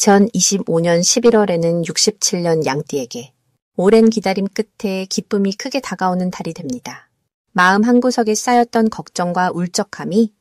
2025년 11월에는 67년 양띠에게 오랜 기다림 끝에 기쁨이 크게 다가오는 달이 됩니다. 마음 한구석에 쌓였던 걱정과 울적함이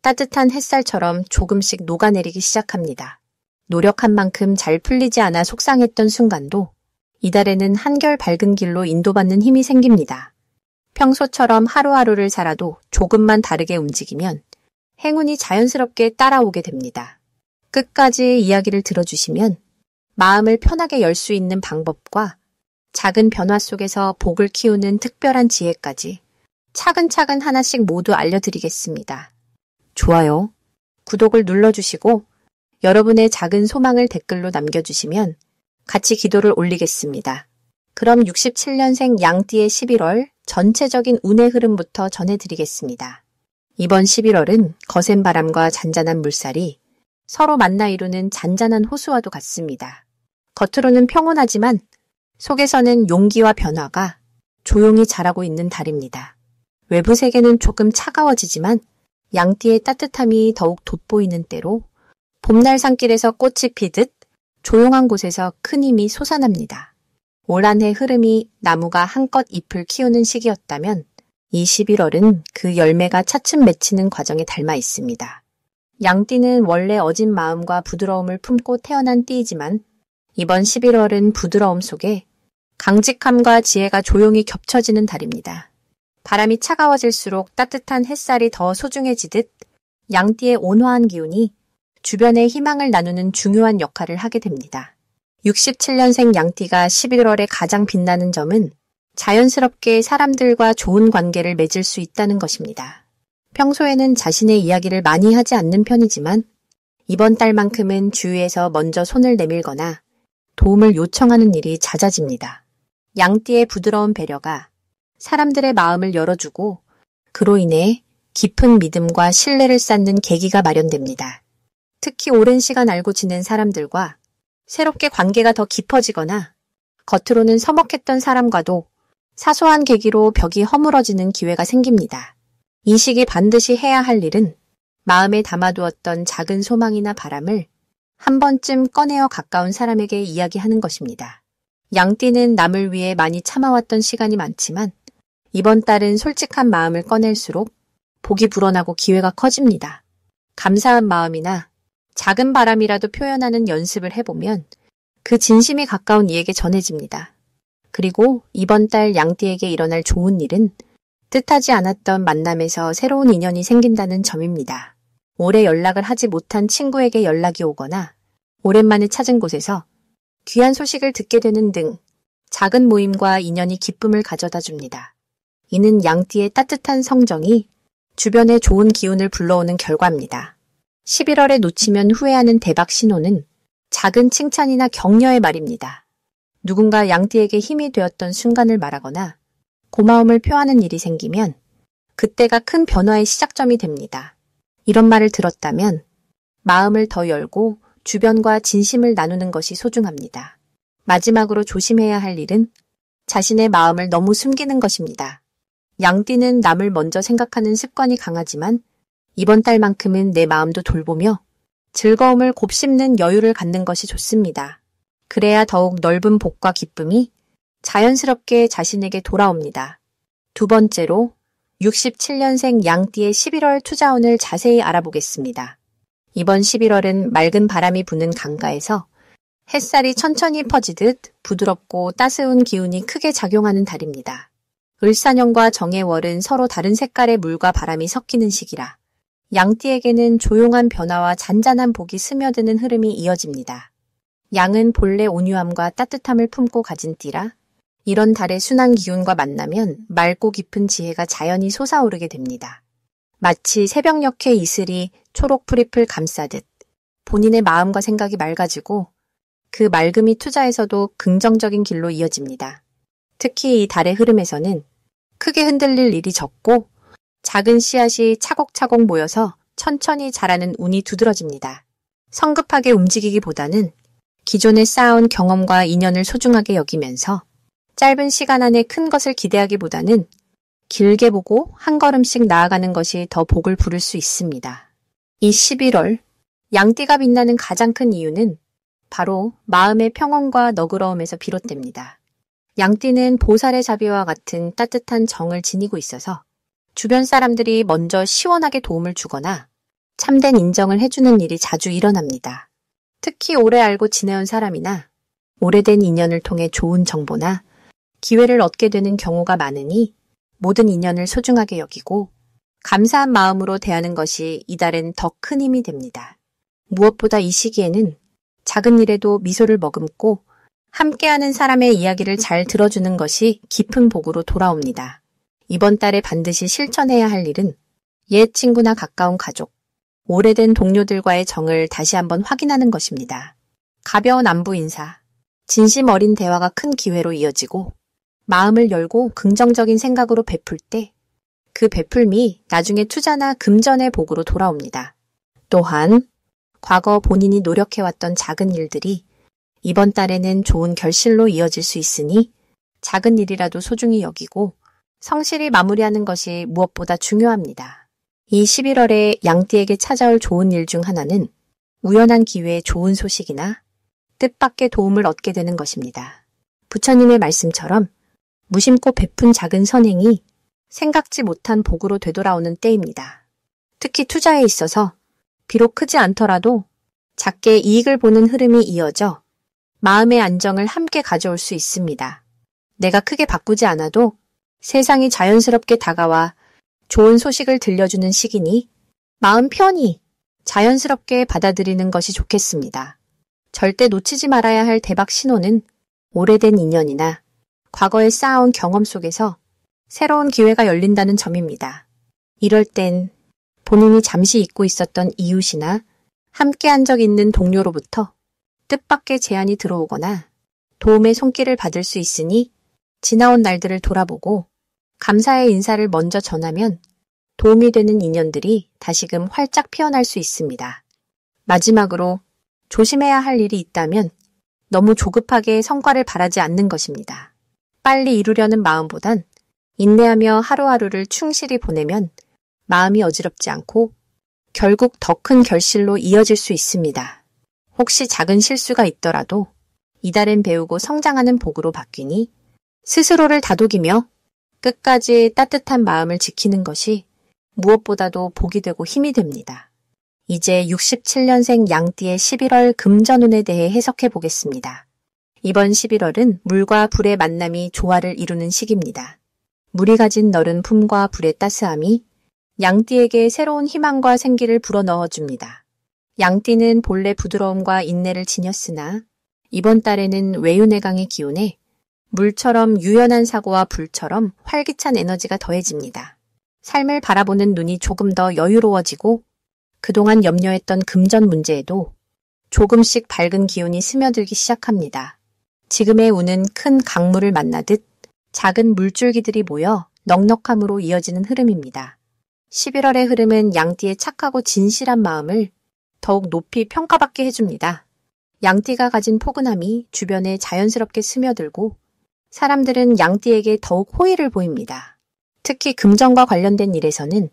따뜻한 햇살처럼 조금씩 녹아내리기 시작합니다. 노력한 만큼 잘 풀리지 않아 속상했던 순간도 이달에는 한결 밝은 길로 인도받는 힘이 생깁니다. 평소처럼 하루하루를 살아도 조금만 다르게 움직이면 행운이 자연스럽게 따라오게 됩니다. 끝까지 이야기를 들어주시면 마음을 편하게 열 수 있는 방법과 작은 변화 속에서 복을 키우는 특별한 지혜까지 차근차근 하나씩 모두 알려드리겠습니다. 좋아요, 구독을 눌러주시고 여러분의 작은 소망을 댓글로 남겨주시면 같이 기도를 올리겠습니다. 그럼 67년생 양띠의 11월 전체적인 운의 흐름부터 전해드리겠습니다. 이번 11월은 거센 바람과 잔잔한 물살이 서로 만나 이루는 잔잔한 호수와도 같습니다. 겉으로는 평온하지만 속에서는 용기와 변화가 조용히 자라고 있는 달입니다. 외부 세계는 조금 차가워지지만 양띠의 따뜻함이 더욱 돋보이는 때로 봄날 산길에서 꽃이 피듯 조용한 곳에서 큰 힘이 솟아납니다. 올 한 해 흐름이 나무가 한껏 잎을 키우는 시기였다면 이 11월은 그 열매가 차츰 맺히는 과정에 닮아 있습니다. 양띠는 원래 어진 마음과 부드러움을 품고 태어난 띠이지만 이번 11월은 부드러움 속에 강직함과 지혜가 조용히 겹쳐지는 달입니다. 바람이 차가워질수록 따뜻한 햇살이 더 소중해지듯 양띠의 온화한 기운이 주변에 희망을 나누는 중요한 역할을 하게 됩니다. 67년생 양띠가 11월에 가장 빛나는 점은 자연스럽게 사람들과 좋은 관계를 맺을 수 있다는 것입니다. 평소에는 자신의 이야기를 많이 하지 않는 편이지만 이번 달만큼은 주위에서 먼저 손을 내밀거나 도움을 요청하는 일이 잦아집니다. 양띠의 부드러운 배려가 사람들의 마음을 열어주고 그로 인해 깊은 믿음과 신뢰를 쌓는 계기가 마련됩니다. 특히 오랜 시간 알고 지낸 사람들과 새롭게 관계가 더 깊어지거나 겉으로는 서먹했던 사람과도 사소한 계기로 벽이 허물어지는 기회가 생깁니다. 이 시기 반드시 해야 할 일은 마음에 담아두었던 작은 소망이나 바람을 한 번쯤 꺼내어 가까운 사람에게 이야기하는 것입니다. 양띠는 남을 위해 많이 참아왔던 시간이 많지만 이번 달은 솔직한 마음을 꺼낼수록 복이 불어나고 기회가 커집니다. 감사한 마음이나 작은 바람이라도 표현하는 연습을 해보면 그 진심이 가까운 이에게 전해집니다. 그리고 이번 달 양띠에게 일어날 좋은 일은 뜻하지 않았던 만남에서 새로운 인연이 생긴다는 점입니다. 오래 연락을 하지 못한 친구에게 연락이 오거나 오랜만에 찾은 곳에서 귀한 소식을 듣게 되는 등 작은 모임과 인연이 기쁨을 가져다 줍니다. 이는 양띠의 따뜻한 성정이 주변에 좋은 기운을 불러오는 결과입니다. 11월에 놓치면 후회하는 대박 신호는 작은 칭찬이나 격려의 말입니다. 누군가 양띠에게 힘이 되었던 순간을 말하거나 고마움을 표하는 일이 생기면 그때가 큰 변화의 시작점이 됩니다. 이런 말을 들었다면 마음을 더 열고 주변과 진심을 나누는 것이 소중합니다. 마지막으로 조심해야 할 일은 자신의 마음을 너무 숨기는 것입니다. 양띠는 남을 먼저 생각하는 습관이 강하지만 이번 달만큼은 내 마음도 돌보며 즐거움을 곱씹는 여유를 갖는 것이 좋습니다. 그래야 더욱 넓은 복과 기쁨이 자연스럽게 자신에게 돌아옵니다. 두 번째로 67년생 양띠의 11월 투자운을 자세히 알아보겠습니다. 이번 11월은 맑은 바람이 부는 강가에서 햇살이 천천히 퍼지듯 부드럽고 따스운 기운이 크게 작용하는 달입니다. 을사년과 정해월은 서로 다른 색깔의 물과 바람이 섞이는 시기라 양띠에게는 조용한 변화와 잔잔한 복이 스며드는 흐름이 이어집니다. 양은 본래 온유함과 따뜻함을 품고 가진 띠라 이런 달의 순한 기운과 만나면 맑고 깊은 지혜가 자연히 솟아오르게 됩니다. 마치 새벽녘의 이슬이 초록 풀잎을 감싸듯 본인의 마음과 생각이 맑아지고 그 맑음이 투자에서도 긍정적인 길로 이어집니다. 특히 이 달의 흐름에서는 크게 흔들릴 일이 적고 작은 씨앗이 차곡차곡 모여서 천천히 자라는 운이 두드러집니다. 성급하게 움직이기보다는 기존에 쌓아온 경험과 인연을 소중하게 여기면서 짧은 시간 안에 큰 것을 기대하기보다는 길게 보고 한 걸음씩 나아가는 것이 더 복을 부를 수 있습니다. 이 11월 양띠가 빛나는 가장 큰 이유는 바로 마음의 평온과 너그러움에서 비롯됩니다. 양띠는 보살의 자비와 같은 따뜻한 정을 지니고 있어서 주변 사람들이 먼저 시원하게 도움을 주거나 참된 인정을 해주는 일이 자주 일어납니다. 특히 오래 알고 지내온 사람이나 오래된 인연을 통해 좋은 정보나 기회를 얻게 되는 경우가 많으니 모든 인연을 소중하게 여기고 감사한 마음으로 대하는 것이 이달엔 더 큰 힘이 됩니다. 무엇보다 이 시기에는 작은 일에도 미소를 머금고 함께하는 사람의 이야기를 잘 들어주는 것이 깊은 복으로 돌아옵니다. 이번 달에 반드시 실천해야 할 일은 옛 친구나 가까운 가족, 오래된 동료들과의 정을 다시 한번 확인하는 것입니다. 가벼운 안부 인사, 진심 어린 대화가 큰 기회로 이어지고 마음을 열고 긍정적인 생각으로 베풀 때 그 베풀미 나중에 투자나 금전의 복으로 돌아옵니다. 또한 과거 본인이 노력해왔던 작은 일들이 이번 달에는 좋은 결실로 이어질 수 있으니 작은 일이라도 소중히 여기고 성실히 마무리하는 것이 무엇보다 중요합니다. 이 11월에 양띠에게 찾아올 좋은 일 중 하나는 우연한 기회에 좋은 소식이나 뜻밖의 도움을 얻게 되는 것입니다. 부처님의 말씀처럼 무심코 베푼 작은 선행이 생각지 못한 복으로 되돌아오는 때입니다. 특히 투자에 있어서 비록 크지 않더라도 작게 이익을 보는 흐름이 이어져 마음의 안정을 함께 가져올 수 있습니다. 내가 크게 바꾸지 않아도 세상이 자연스럽게 다가와 좋은 소식을 들려주는 시기니 마음 편히 자연스럽게 받아들이는 것이 좋겠습니다. 절대 놓치지 말아야 할 대박 신호는 오래된 인연이나 과거에 쌓아온 경험 속에서 새로운 기회가 열린다는 점입니다. 이럴 땐 본인이 잠시 잊고 있었던 이웃이나 함께한 적 있는 동료로부터 뜻밖의 제안이 들어오거나 도움의 손길을 받을 수 있으니 지나온 날들을 돌아보고 감사의 인사를 먼저 전하면 도움이 되는 인연들이 다시금 활짝 피어날 수 있습니다. 마지막으로 조심해야 할 일이 있다면 너무 조급하게 성과를 바라지 않는 것입니다. 빨리 이루려는 마음보단 인내하며 하루하루를 충실히 보내면 마음이 어지럽지 않고 결국 더 큰 결실로 이어질 수 있습니다. 혹시 작은 실수가 있더라도 이달엔 배우고 성장하는 복으로 바뀌니 스스로를 다독이며 끝까지 따뜻한 마음을 지키는 것이 무엇보다도 복이 되고 힘이 됩니다. 이제 67년생 양띠의 11월 금전운에 대해 해석해 보겠습니다. 이번 11월은 물과 불의 만남이 조화를 이루는 시기입니다. 물이 가진 너른 품과 불의 따스함이 양띠에게 새로운 희망과 생기를 불어넣어줍니다. 양띠는 본래 부드러움과 인내를 지녔으나 이번 달에는 외유내강의 기운에 물처럼 유연한 사고와 불처럼 활기찬 에너지가 더해집니다. 삶을 바라보는 눈이 조금 더 여유로워지고 그동안 염려했던 금전 문제에도 조금씩 밝은 기운이 스며들기 시작합니다. 지금의 운은 큰 강물을 만나듯 작은 물줄기들이 모여 넉넉함으로 이어지는 흐름입니다. 11월의 흐름은 양띠의 착하고 진실한 마음을 더욱 높이 평가받게 해줍니다. 양띠가 가진 포근함이 주변에 자연스럽게 스며들고 사람들은 양띠에게 더욱 호의를 보입니다. 특히 금전과 관련된 일에서는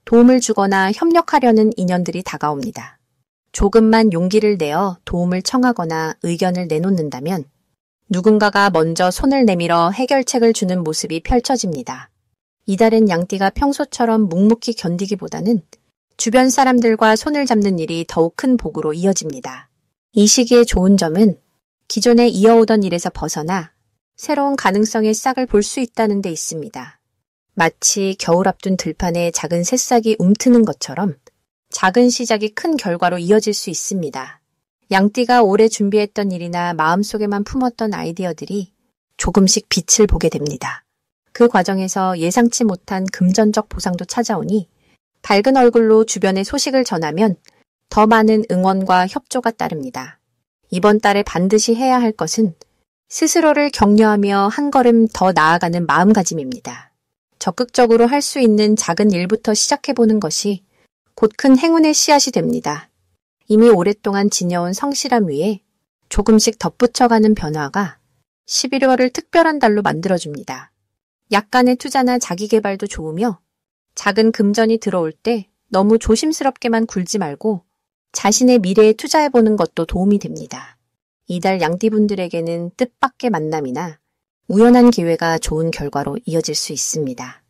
도움을 주거나 협력하려는 인연들이 다가옵니다. 조금만 용기를 내어 도움을 청하거나 의견을 내놓는다면 누군가가 먼저 손을 내밀어 해결책을 주는 모습이 펼쳐집니다. 이달엔 양띠가 평소처럼 묵묵히 견디기보다는 주변 사람들과 손을 잡는 일이 더욱 큰 복으로 이어집니다. 이 시기의 좋은 점은 기존에 이어오던 일에서 벗어나 새로운 가능성의 싹을 볼 수 있다는 데 있습니다. 마치 겨울 앞둔 들판에 작은 새싹이 움트는 것처럼 작은 시작이 큰 결과로 이어질 수 있습니다. 양띠가 오래 준비했던 일이나 마음속에만 품었던 아이디어들이 조금씩 빛을 보게 됩니다. 그 과정에서 예상치 못한 금전적 보상도 찾아오니 밝은 얼굴로 주변에 소식을 전하면 더 많은 응원과 협조가 따릅니다. 이번 달에 반드시 해야 할 것은 스스로를 격려하며 한 걸음 더 나아가는 마음가짐입니다. 적극적으로 할 수 있는 작은 일부터 시작해보는 것이 곧 큰 행운의 씨앗이 됩니다. 이미 오랫동안 지녀온 성실함 위에 조금씩 덧붙여가는 변화가 11월을 특별한 달로 만들어줍니다. 약간의 투자나 자기개발도 좋으며 작은 금전이 들어올 때 너무 조심스럽게만 굴지 말고 자신의 미래에 투자해보는 것도 도움이 됩니다. 이달 양띠분들에게는 뜻밖의 만남이나 우연한 기회가 좋은 결과로 이어질 수 있습니다.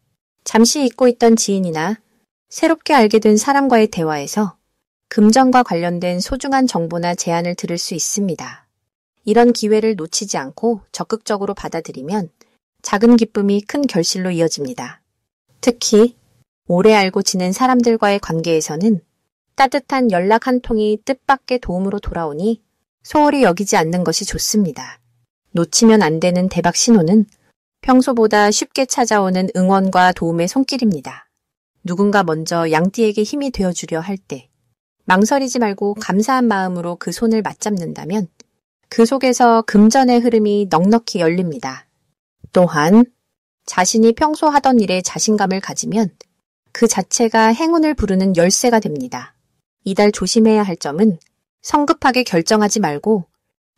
잠시 잊고 있던 지인이나 새롭게 알게 된 사람과의 대화에서 금전과 관련된 소중한 정보나 제안을 들을 수 있습니다. 이런 기회를 놓치지 않고 적극적으로 받아들이면 작은 기쁨이 큰 결실로 이어집니다. 특히 오래 알고 지낸 사람들과의 관계에서는 따뜻한 연락 한 통이 뜻밖의 도움으로 돌아오니 소홀히 여기지 않는 것이 좋습니다. 놓치면 안 되는 대박 신호는 평소보다 쉽게 찾아오는 응원과 도움의 손길입니다. 누군가 먼저 양띠에게 힘이 되어주려 할 때 망설이지 말고 감사한 마음으로 그 손을 맞잡는다면 그 속에서 금전의 흐름이 넉넉히 열립니다. 또한 자신이 평소 하던 일에 자신감을 가지면 그 자체가 행운을 부르는 열쇠가 됩니다. 이달 조심해야 할 점은 성급하게 결정하지 말고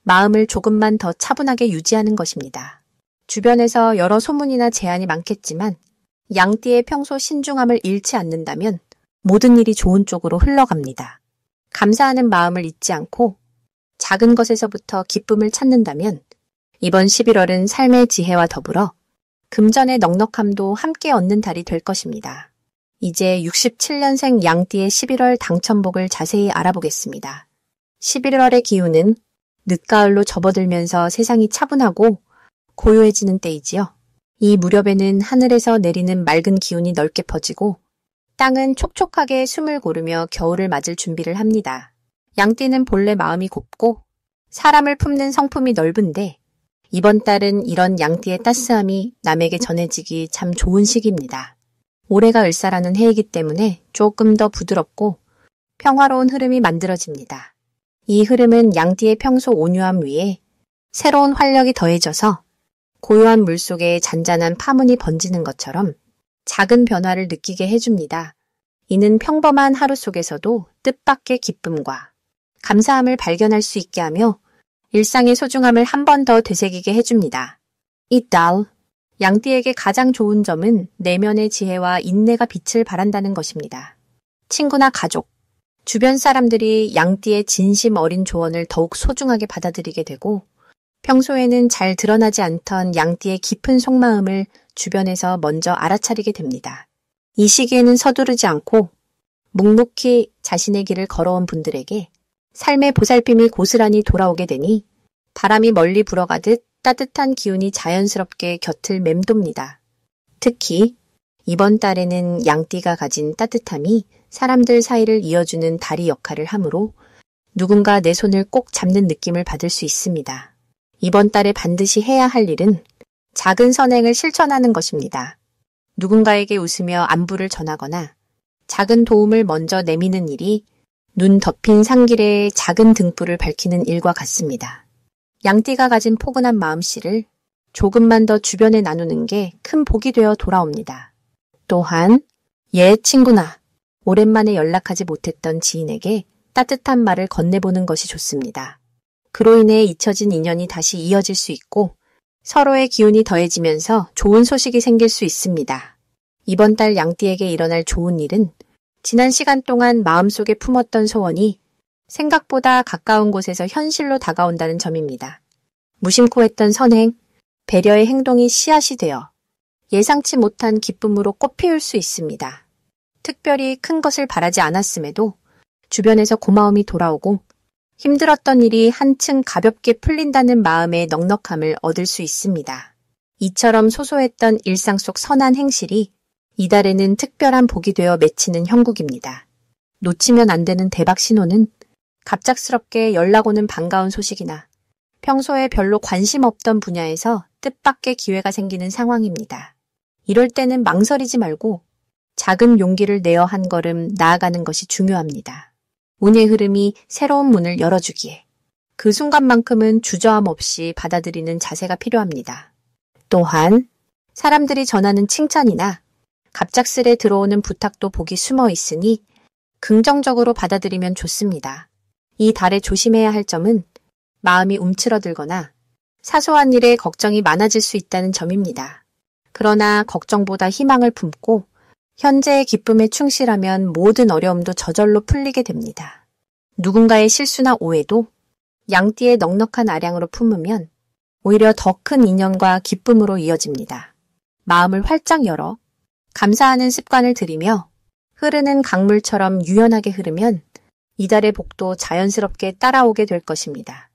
마음을 조금만 더 차분하게 유지하는 것입니다. 주변에서 여러 소문이나 제안이 많겠지만 양띠의 평소 신중함을 잃지 않는다면 모든 일이 좋은 쪽으로 흘러갑니다. 감사하는 마음을 잊지 않고 작은 것에서부터 기쁨을 찾는다면 이번 11월은 삶의 지혜와 더불어 금전의 넉넉함도 함께 얻는 달이 될 것입니다. 이제 67년생 양띠의 11월 당첨복을 자세히 알아보겠습니다. 11월의 기운은 늦가을로 접어들면서 세상이 차분하고 고요해지는 때이지요. 이 무렵에는 하늘에서 내리는 맑은 기운이 넓게 퍼지고 땅은 촉촉하게 숨을 고르며 겨울을 맞을 준비를 합니다. 양띠는 본래 마음이 곱고 사람을 품는 성품이 넓은데 이번 달은 이런 양띠의 따스함이 남에게 전해지기 참 좋은 시기입니다. 올해가 을사라는 해이기 때문에 조금 더 부드럽고 평화로운 흐름이 만들어집니다. 이 흐름은 양띠의 평소 온유함 위에 새로운 활력이 더해져서 고요한 물속에 잔잔한 파문이 번지는 것처럼 작은 변화를 느끼게 해줍니다. 이는 평범한 하루 속에서도 뜻밖의 기쁨과 감사함을 발견할 수 있게 하며 일상의 소중함을 한 번 더 되새기게 해줍니다. 이달 양띠에게 가장 좋은 점은 내면의 지혜와 인내가 빛을 발한다는 것입니다. 친구나 가족, 주변 사람들이 양띠의 진심 어린 조언을 더욱 소중하게 받아들이게 되고 평소에는 잘 드러나지 않던 양띠의 깊은 속마음을 주변에서 먼저 알아차리게 됩니다. 이 시기에는 서두르지 않고 묵묵히 자신의 길을 걸어온 분들에게 삶의 보살핌이 고스란히 돌아오게 되니 바람이 멀리 불어가듯 따뜻한 기운이 자연스럽게 곁을 맴돕니다. 특히 이번 달에는 양띠가 가진 따뜻함이 사람들 사이를 이어주는 다리 역할을 하므로 누군가 내 손을 꼭 잡는 느낌을 받을 수 있습니다. 이번 달에 반드시 해야 할 일은 작은 선행을 실천하는 것입니다. 누군가에게 웃으며 안부를 전하거나 작은 도움을 먼저 내미는 일이 눈 덮인 산길에 작은 등불을 밝히는 일과 같습니다. 양띠가 가진 포근한 마음씨를 조금만 더 주변에 나누는 게 큰 복이 되어 돌아옵니다. 또한 옛 친구나 오랜만에 연락하지 못했던 지인에게 따뜻한 말을 건네보는 것이 좋습니다. 그로 인해 잊혀진 인연이 다시 이어질 수 있고 서로의 기운이 더해지면서 좋은 소식이 생길 수 있습니다. 이번 달 양띠에게 일어날 좋은 일은 지난 시간 동안 마음속에 품었던 소원이 생각보다 가까운 곳에서 현실로 다가온다는 점입니다. 무심코 했던 선행, 배려의 행동이 씨앗이 되어 예상치 못한 기쁨으로 꽃피울 수 있습니다. 특별히 큰 것을 바라지 않았음에도 주변에서 고마움이 돌아오고 힘들었던 일이 한층 가볍게 풀린다는 마음의 넉넉함을 얻을 수 있습니다. 이처럼 소소했던 일상 속 선한 행실이 이달에는 특별한 복이 되어 맺히는 형국입니다. 놓치면 안 되는 대박 신호는 갑작스럽게 연락 오는 반가운 소식이나 평소에 별로 관심 없던 분야에서 뜻밖의 기회가 생기는 상황입니다. 이럴 때는 망설이지 말고 작은 용기를 내어 한 걸음 나아가는 것이 중요합니다. 운의 흐름이 새로운 문을 열어주기에 그 순간만큼은 주저함 없이 받아들이는 자세가 필요합니다. 또한 사람들이 전하는 칭찬이나 갑작스레 들어오는 부탁도 복이 숨어 있으니 긍정적으로 받아들이면 좋습니다. 이 달에 조심해야 할 점은 마음이 움츠러들거나 사소한 일에 걱정이 많아질 수 있다는 점입니다. 그러나 걱정보다 희망을 품고 현재의 기쁨에 충실하면 모든 어려움도 저절로 풀리게 됩니다. 누군가의 실수나 오해도 양띠의 넉넉한 아량으로 품으면 오히려 더 큰 인연과 기쁨으로 이어집니다. 마음을 활짝 열어 감사하는 습관을 들이며 흐르는 강물처럼 유연하게 흐르면 이달의 복도 자연스럽게 따라오게 될 것입니다.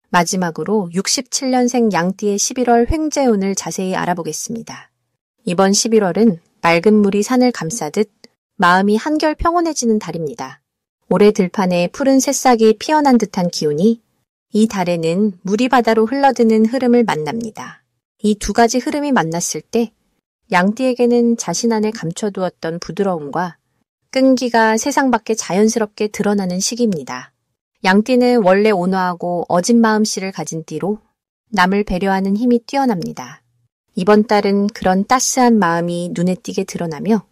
마지막으로 67년생 양띠의 11월 횡재운을 자세히 알아보겠습니다. 이번 11월은 맑은 물이 산을 감싸듯 마음이 한결 평온해지는 달입니다. 올해 들판에 푸른 새싹이 피어난 듯한 기운이 이 달에는 물이 바다로 흘러드는 흐름을 만납니다. 이 두 가지 흐름이 만났을 때 양띠에게는 자신 안에 감춰두었던 부드러움과 끈기가 세상 밖에 자연스럽게 드러나는 시기입니다. 양띠는 원래 온화하고 어진 마음씨를 가진 띠로 남을 배려하는 힘이 뛰어납니다. 이번 달은 그런 따스한 마음이 눈에 띄게 드러나며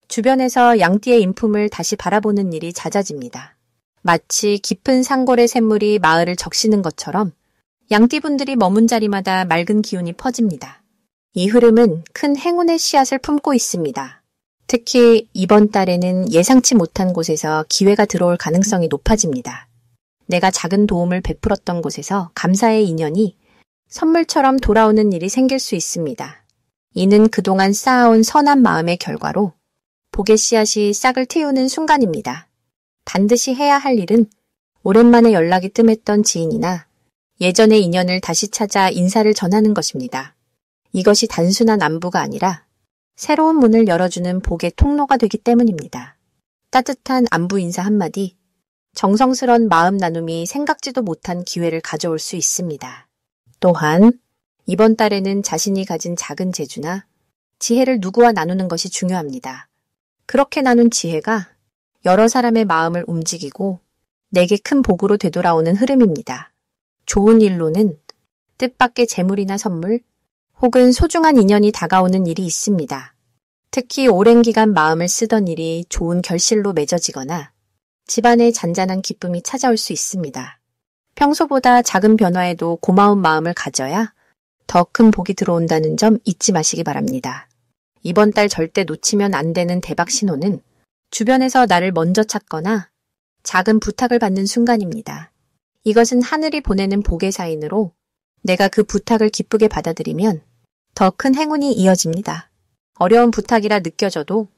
주변에서 양띠의 인품을 다시 바라보는 일이 잦아집니다. 마치 깊은 산골의 샘물이 마을을 적시는 것처럼 양띠분들이 머문 자리마다 맑은 기운이 퍼집니다. 이 흐름은 큰 행운의 씨앗을 품고 있습니다. 특히 이번 달에는 예상치 못한 곳에서 기회가 들어올 가능성이 높아집니다. 내가 작은 도움을 베풀었던 곳에서 감사의 인연이 선물처럼 돌아오는 일이 생길 수 있습니다. 이는 그동안 쌓아온 선한 마음의 결과로 복의 씨앗이 싹을 틔우는 순간입니다. 반드시 해야 할 일은 오랜만에 연락이 뜸했던 지인이나 예전의 인연을 다시 찾아 인사를 전하는 것입니다. 이것이 단순한 안부가 아니라 새로운 문을 열어주는 복의 통로가 되기 때문입니다. 따뜻한 안부 인사 한마디, 정성스런 마음 나눔이 생각지도 못한 기회를 가져올 수 있습니다. 또한 이번 달에는 자신이 가진 작은 재주나 지혜를 누구와 나누는 것이 중요합니다. 그렇게 나눈 지혜가 여러 사람의 마음을 움직이고 내게 큰 복으로 되돌아오는 흐름입니다. 좋은 일로는 뜻밖의 재물이나 선물 혹은 소중한 인연이 다가오는 일이 있습니다. 특히 오랜 기간 마음을 쓰던 일이 좋은 결실로 맺어지거나 집안에 잔잔한 기쁨이 찾아올 수 있습니다. 평소보다 작은 변화에도 고마운 마음을 가져야 더 큰 복이 들어온다는 점 잊지 마시기 바랍니다. 이번 달 절대 놓치면 안 되는 대박 신호는 주변에서 나를 먼저 찾거나 작은 부탁을 받는 순간입니다. 이것은 하늘이 보내는 복의 사인으로 내가 그 부탁을 기쁘게 받아들이면 더 큰 행운이 이어집니다. 어려운 부탁이라 느껴져도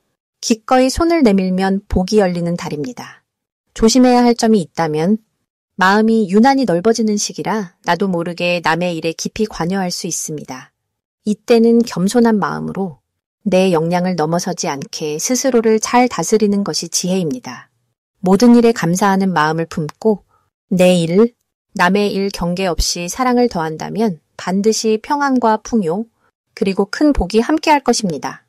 기꺼이 손을 내밀면 복이 열리는 달입니다. 조심해야 할 점이 있다면 마음이 유난히 넓어지는 시기라 나도 모르게 남의 일에 깊이 관여할 수 있습니다. 이때는 겸손한 마음으로 내 역량을 넘어서지 않게 스스로를 잘 다스리는 것이 지혜입니다. 모든 일에 감사하는 마음을 품고 내 일, 남의 일 경계 없이 사랑을 더한다면 반드시 평안과 풍요, 그리고 큰 복이 함께할 것입니다.